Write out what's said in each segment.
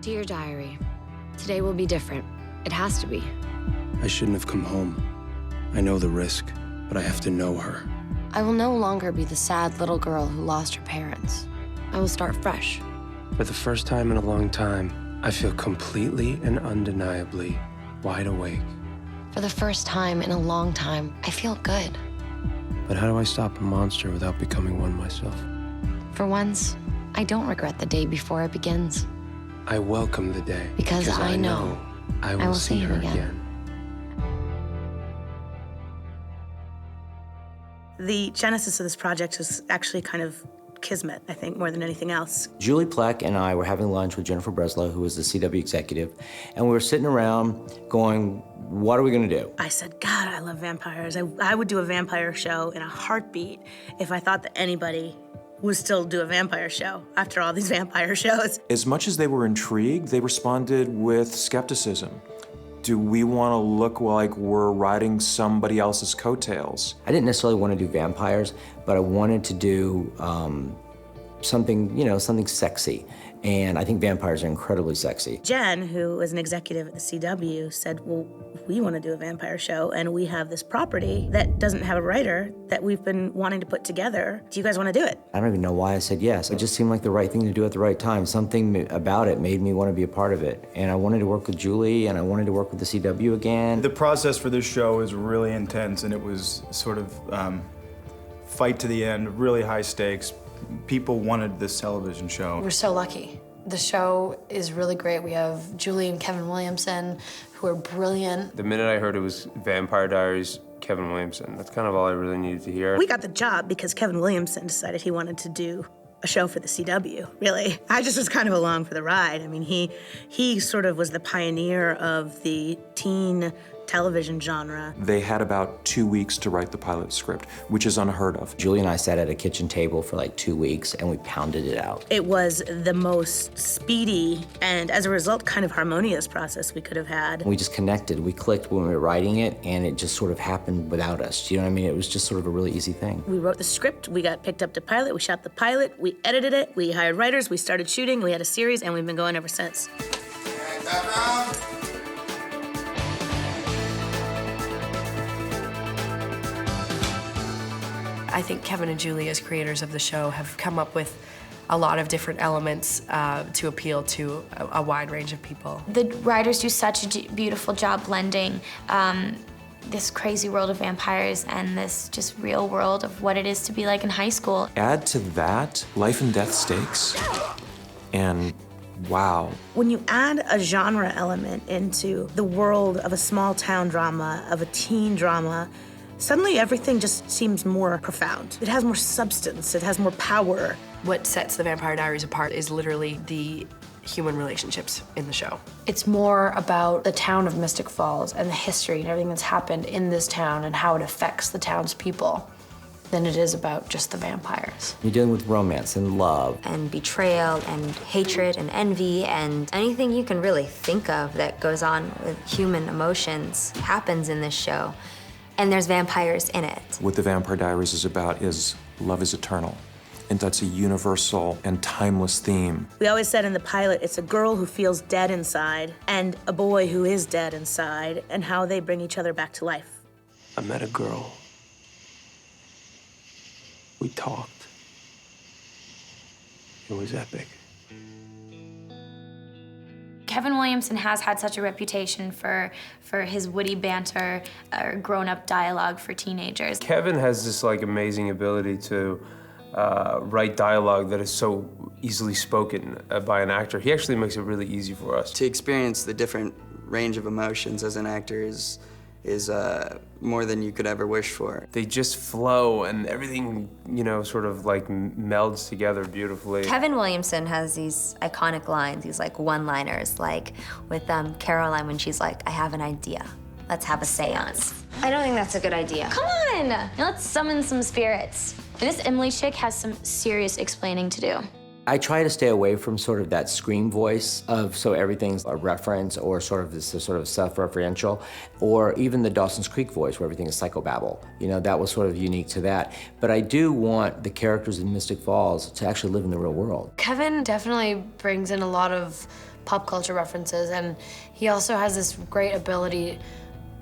Dear Diary, today will be different. It has to be. I shouldn't have come home. I know the risk, but I have to know her. I will no longer be the sad little girl who lost her parents. I will start fresh. For the first time in a long time, I feel completely and undeniably wide awake. For the first time in a long time, I feel good. But how do I stop a monster without becoming one myself? For once, I don't regret the day before it begins. I welcome the day. Because I know I will see her again. The genesis of this project was actually kind of kismet, I think, more than anything else. Julie Plec and I were having lunch with Jennifer Breslow, who was the CW executive, and we were sitting around going, what are we gonna do? I said, God, I love vampires. I would do a vampire show in a heartbeat if I thought that anybody would still do a vampire show after all these vampire shows. As much as they were intrigued, they responded with skepticism. Do we want to look like we're riding somebody else's coattails? I didn't necessarily want to do vampires, but I wanted to do something, something sexy. And I think vampires are incredibly sexy. Jen, who was an executive at the CW, said, well, we want to do a vampire show, and we have this property that doesn't have a writer that we've been wanting to put together. Do you guys want to do it? I don't even know why I said yes. It just seemed like the right thing to do at the right time. Something about it made me want to be a part of it. And I wanted to work with Julie, and I wanted to work with the CW again. The process for this show is really intense, and it was sort of fight to the end, really high stakes. People wanted this television show. We're so lucky. The show is really great. We have Julie and Kevin Williamson, who are brilliant. The minute I heard it was Vampire Diaries, Kevin Williamson, that's kind of all I really needed to hear. We got the job because Kevin Williamson decided he wanted to do a show for the CW, really. I just was kind of along for the ride. I mean, he sort of was the pioneer of the teen television genre. They had about 2 weeks to write the pilot script, which is unheard of. Julie and I sat at a kitchen table for like 2 weeks, and we pounded it out. It was the most speedy and, as a result, kind of harmonious process we could have had. We just connected. We clicked when we were writing it, and it just sort of happened without us. Do you know what I mean? It was just sort of a really easy thing. We wrote the script, we got picked up to pilot, we shot the pilot, we edited it, we hired writers, we started shooting, we had a series, and we've been going ever since. I think Kevin and Julie, as creators of the show, have come up with a lot of different elements to appeal to a wide range of people. The writers do such a beautiful job blending this crazy world of vampires and this just real world of what it is to be like in high school. Add to that life and death stakes, and wow. When you add a genre element into the world of a small town drama, of a teen drama, suddenly everything just seems more profound. It has more substance, it has more power. What sets the Vampire Diaries apart is literally the human relationships in the show. It's more about the town of Mystic Falls and the history and everything that's happened in this town and how it affects the town's people than it is about just the vampires. You're dealing with romance and love. And betrayal and hatred and envy and anything you can really think of that goes on with human emotions happens in this show. And there's vampires in it. What the Vampire Diaries is about is love is eternal. And that's a universal and timeless theme. We always said in the pilot, it's a girl who feels dead inside and a boy who is dead inside, and how they bring each other back to life. I met a girl. We talked. It was epic. Kevin Williamson has had such a reputation for his witty banter or grown-up dialogue for teenagers. Kevin has this amazing ability to write dialogue that is so easily spoken by an actor. He actually makes it really easy for us. To experience the different range of emotions as an actor is more than you could ever wish for. They just flow, and everything, sort of melds together beautifully. Kevin Williamson has these iconic lines, these one-liners, like with Caroline when she's like, I have an idea. Let's have a seance. I don't think that's a good idea. Come on, let's summon some spirits. This Emily chick has some serious explaining to do. I try to stay away from sort of that scream voice of so everything's a reference or sort of this sort of self-referential, or even the Dawson's Creek voice where everything is psychobabble. You know, that was sort of unique to that. But I do want the characters in Mystic Falls to actually live in the real world. Kevin definitely brings in a lot of pop culture references, and he also has this great ability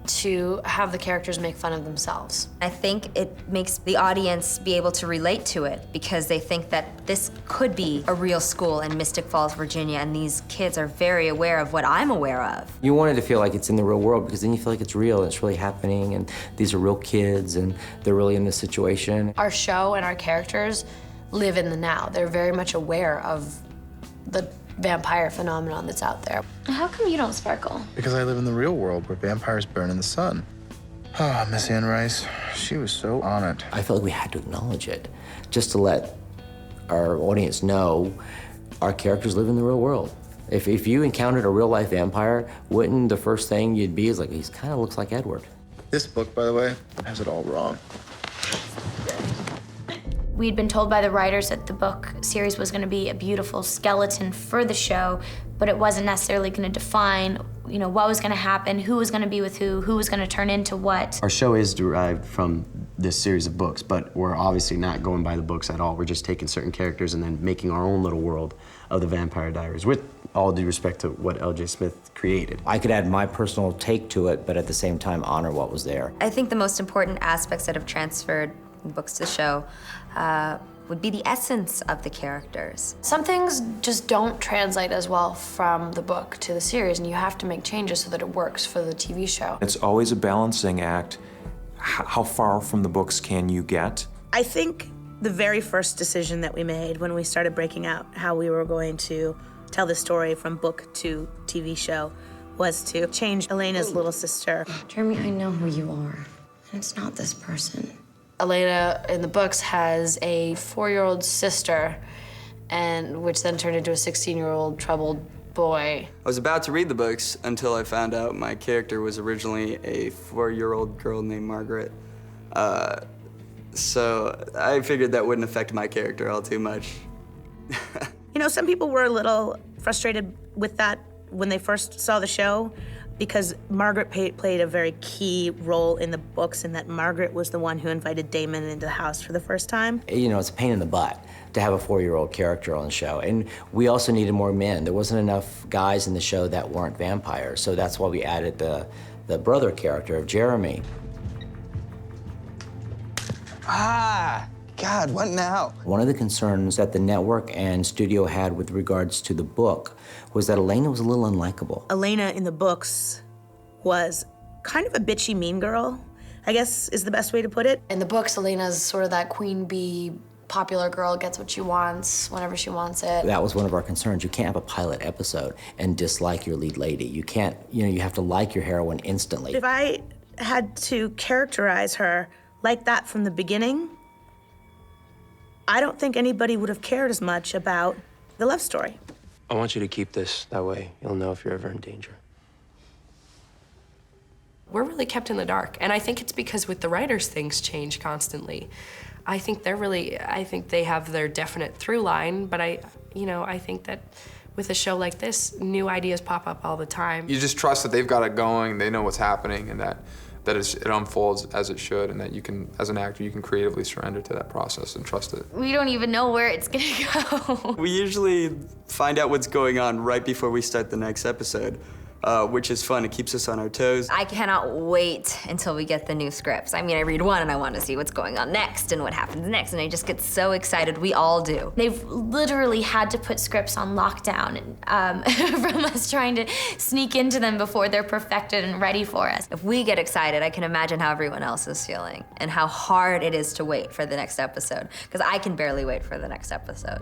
to have the characters make fun of themselves. I think it makes the audience be able to relate to it because they think that this could be a real school in Mystic Falls, Virginia, and these kids are very aware of what I'm aware of. You wanted to feel like it's in the real world because then you feel like it's real and it's really happening and these are real kids and they're really in this situation. Our show and our characters live in the now. They're very much aware of the vampire phenomenon that's out there. How come you don't sparkle? Because I live in the real world where vampires burn in the sun. Oh, Miss Anne Rice, she was so on it. I felt like we had to acknowledge it, just to let our audience know our characters live in the real world. If you encountered a real-life vampire, wouldn't the first thing you'd be is like, he kind of looks like Edward. This book, by the way, has it all wrong. We'd been told by the writers that the book series was going to be a beautiful skeleton for the show, but it wasn't necessarily going to define, you know, what was going to happen, who was going to be with who was going to turn into what. Our show is derived from this series of books, but we're obviously not going by the books at all. We're just taking certain characters and then making our own little world of the Vampire Diaries, with all due respect to what L.J. Smith created. I could add my personal take to it, but at the same time honor what was there. I think the most important aspects that have transferred books to the show would be the essence of the characters. Some things just don't translate as well from the book to the series, and you have to make changes so that it works for the TV show. It's always a balancing act. How far from the books can you get? I think the very first decision that we made when we started breaking out how we were going to tell the story from book to TV show was to change Elena's little sister. Jeremy, I know who you are, and it's not this person. Elena in the books has a 4-year-old sister, and which then turned into a 16-year-old troubled boy. I was about to read the books until I found out my character was originally a 4-year-old girl named Margaret. So I figured that wouldn't affect my character all too much. You know, some people were a little frustrated with that when they first saw the show, because Margaret played a very key role in the books, in that Margaret was the one who invited Damon into the house for the first time. You know, it's a pain in the butt to have a 4-year-old character on the show. And we also needed more men. There wasn't enough guys in the show that weren't vampires, so that's why we added the brother character of Jeremy. Ah, God, what now? One of the concerns that the network and studio had with regards to the book was that Elena was a little unlikable. Elena in the books was kind of a bitchy mean girl, I guess is the best way to put it. In the books, Elena's sort of that queen bee, popular girl, gets what she wants whenever she wants it. That was one of our concerns. You can't have a pilot episode and dislike your lead lady. You can't, you know, you have to like your heroine instantly. If I had to characterize her like that from the beginning, I don't think anybody would have cared as much about the love story. I want you to keep this that way. You'll know if you're ever in danger. We're really kept in the dark, and I think it's because with the writers, things change constantly. I think they have their definite through line, but I think that with a show like this, new ideas pop up all the time. You just trust that they've got it going, they know what's happening, and that it unfolds as it should, and that you can, as an actor, you can creatively surrender to that process and trust it. We don't even know where it's gonna go. We usually find out what's going on right before we start the next episode, which is fun. It keeps us on our toes. I cannot wait until we get the new scripts. I mean, I read one and I want to see what's going on next and what happens next, and I just get so excited. We all do. They've literally had to put scripts on lockdown from us trying to sneak into them before they're perfected and ready for us. If we get excited, I can imagine how everyone else is feeling and how hard it is to wait for the next episode, because I can barely wait for the next episode.